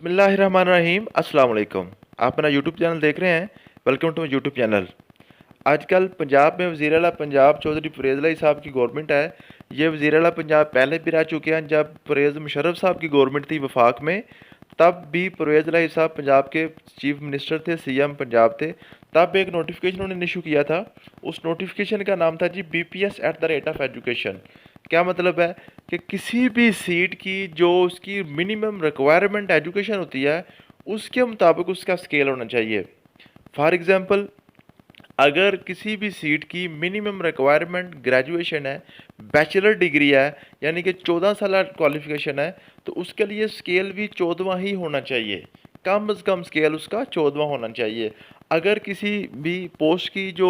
बिस्मिल्लाहिर्रहमानिर्रहीम अस्सलाम वालेकुम। आप मेरा यूट्यूब चैनल देख रहे हैं। Welcome to my YouTube channel. आजकल पंजाब में वज़ीर आला पंजाब चौधरी परवेज़ इलाही साहब की गवर्नमेंट है। ये वज़ीर आला पंजाब पहले भी रह चुके हैं। जब परवेज़ मुशर्रफ साहब की गवर्नमेंट थी वफाक में, तब भी परवेज़ इलाही साहब पंजाब के चीफ मिनिस्टर थे, सीएम पंजाब थे। तब एक नोटिफिकेशन उन्होंने इशू किया था। उस नोटिफिकेशन का नाम था जी BPS at the rate of education. क्या मतलब है कि किसी भी सीट की जो उसकी मिनिमम रिक्वायरमेंट एजुकेशन होती है, उसके मुताबिक उसका स्केल होना चाहिए। फॉर एग्ज़ाम्पल, अगर किसी भी सीट की मिनिमम रिक्वायरमेंट ग्रेजुएशन है, बैचलर डिग्री है, यानी कि 14 साल क्वालिफिकेशन है, तो उसके लिए स्केल भी 14वां ही होना चाहिए। कम से कम स्केल उसका 14वां होना चाहिए। अगर किसी भी पोस्ट की जो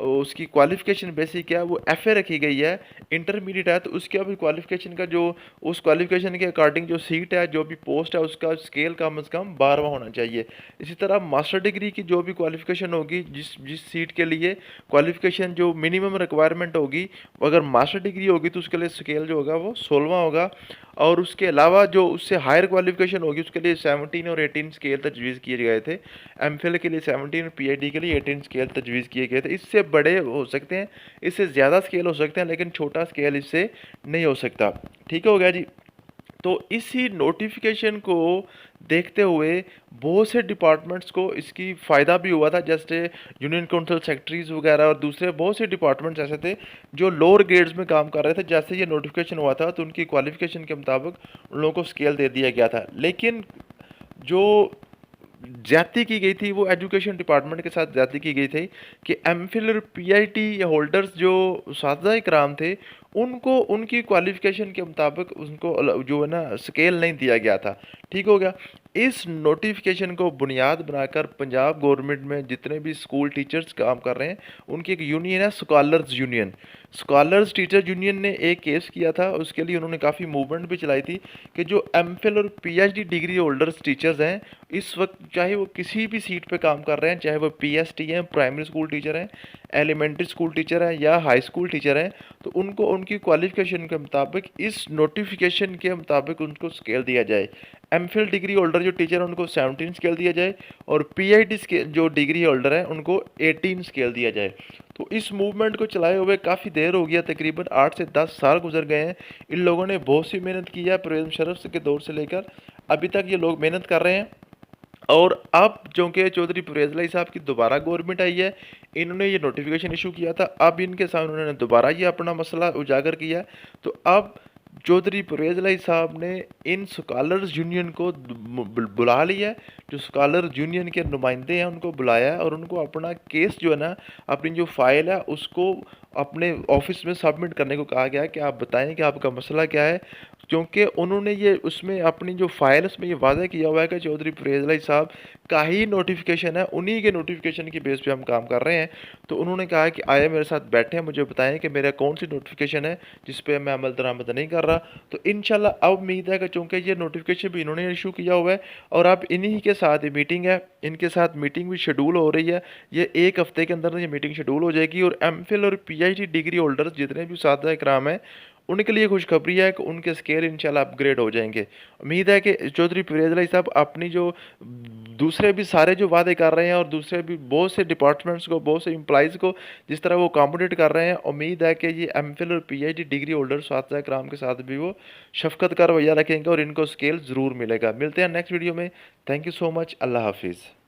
उसकी क्वालिफिकेशन बेसिक है वो FA रखी गई है, इंटरमीडिएट है, तो उसका भी क्वालिफिकेशन का जो उस क्वालिफिकेशन के अकॉर्डिंग जो सीट है, जो भी पोस्ट है, उसका स्केल कम से कम 12वां होना चाहिए। इसी तरह मास्टर डिग्री की जो भी क्वालिफिकेशन होगी, जिस जिस सीट के लिए क्वालिफिकेशन जो मिनिमम रिक्वायरमेंट होगी, अगर मास्टर डिग्री होगी तो उसके लिए स्केल जो होगा वो 16वां होगा। और उसके अलावा जो उससे हायर क्वालिफिकेशन होगी उसके लिए 17 और 18 स्केल तजवीज़ किए गए थे। MPhil के लिए 17 और PhD के लिए 18 स्केल तजवीज़ किए गए थे। इससे बड़े हो सकते हैं, इससे ज़्यादा स्केल हो सकते हैं, लेकिन छोटा स्केल इससे नहीं हो सकता। ठीक हो गया जी। तो इसी नोटिफिकेशन को देखते हुए बहुत से डिपार्टमेंट्स को इसकी फ़ायदा भी हुआ था। जैसे यूनियन काउंसिल सेक्रेटरीज़ वगैरह और दूसरे बहुत से डिपार्टमेंट्स ऐसे थे जो लोअर ग्रेड्स में काम कर रहे थे। जैसे ये नोटिफिकेशन हुआ था तो उनकी क्वालिफिकेशन के मुताबिक उन लोगों को स्केल दे दिया गया था। लेकिन जो ज्यादती की गई थी वो एजुकेशन डिपार्टमेंट के साथ ज्यादती की गई थी कि MPhil और PhD होल्डर्स जो उस्ताद इकराम थे, उनको उनकी क्वालिफिकेशन के मुताबिक उनको जो है ना स्केल नहीं दिया गया था। ठीक हो गया। इस नोटिफिकेशन को बुनियाद बनाकर पंजाब गवर्नमेंट में जितने भी स्कूल टीचर्स काम कर रहे हैं, उनकी एक यूनियन है, scholars union. Scholars teacher union ने एक केस किया था, उसके लिए उन्होंने काफ़ी मूवमेंट भी चलाई थी कि जो MPhil और PhD डिग्री होल्डर्स टीचर्स हैं, इस वक्त चाहे वो किसी भी सीट पे काम कर रहे हैं, चाहे वो PST हैं, प्राइमरी स्कूल टीचर हैं, एलिमेंट्री स्कूल टीचर हैं या हाई स्कूल टीचर हैं, तो उनको उनकी क्वालिफिकेशन के मुताबिक इस नोटिफिकेशन के मुताबिक उनको स्केल दिया जाए। MPhil डिग्री होल्डर जो टीचर हैं उनको 17 स्केल दिया जाए और PhD स्केल जो डिग्री होल्डर हैं उनको 18 स्केल दिया जाए। तो इस मूवमेंट को चलाए हुए काफ़ी देर हो गया, तकरीबन 8 से 10 साल गुजर गए हैं। इन लोगों ने बहुत सी मेहनत की है, परवेज़ मुशर्रफ के दौर से लेकर अभी तक ये लोग मेहनत कर रहे हैं। और अब जो कि चौधरी परवेज़ इलाही साहब की दोबारा गवर्नमेंट आई है, इन्होंने ये नोटिफिकेशन इशू किया था। अब इनके सामने उन्होंने दोबारा ये अपना मसला उजागर किया। तो अब चौधरी परवेज़ इलाही साहब ने इन स्कॉलर्स यूनियन को बुला लिया है। जो स्कॉलर्स यूनियन के नुमाइंदे हैं उनको बुलाया है और उनको अपना केस जो है ना, अपनी जो फाइल है उसको अपने ऑफिस में सबमिट करने को कहा गया है कि आप बताएं कि आपका मसला क्या है। क्योंकि उन्होंने ये उसमें अपनी जो फाइल उसमें ये वादा किया हुआ है कि चौधरी परवेज़ इलाही साहब का ही नोटिफिकेशन है, उन्हीं के नोटिफिकेशन की बेस पे हम काम कर रहे हैं। तो उन्होंने कहा कि आए मेरे साथ बैठे, मुझे बताएं कि मेरा कौन सी नोटिफिकेशन है जिस पे मैं अमल दरामद नहीं कर रहा। तो इंशाल्लाह अब उम्मीद है कि चूँकि ये नोटिफिकेशन भी इन्होंने इशू किया हुआ है और अब इन्हीं के साथ मीटिंग है, इनके साथ मीटिंग भी शेड्यूल हो रही है। ये 1 हफ्ते के अंदर ये मीटिंग शेड्यूल हो जाएगी और MPhil और PhD डिग्री होल्डर्स जितने भी उस्ताद इकराम हैं, उनके लिए खुशखबरी है कि उनके स्केल इंशाल्लाह अपग्रेड हो जाएंगे। उम्मीद है कि चौधरी परवेज़ इलाही साहब अपनी जो दूसरे भी सारे जो वादे कर रहे हैं और दूसरे भी बहुत से डिपार्टमेंट्स को, बहुत से एम्प्लॉइज़ को जिस तरह वो अकोमोडेट कर रहे हैं, उम्मीद है कि ये MPhil और PhD डिग्री होल्डर उस्ताद इकराम के साथ भी वो शफ़क़त का रवैया रखेंगे और इनको स्केल ज़रूर मिलेगा। मिलते हैं नेक्स्ट वीडियो में। Thank you so much. अल्लाह हाफ़िज़।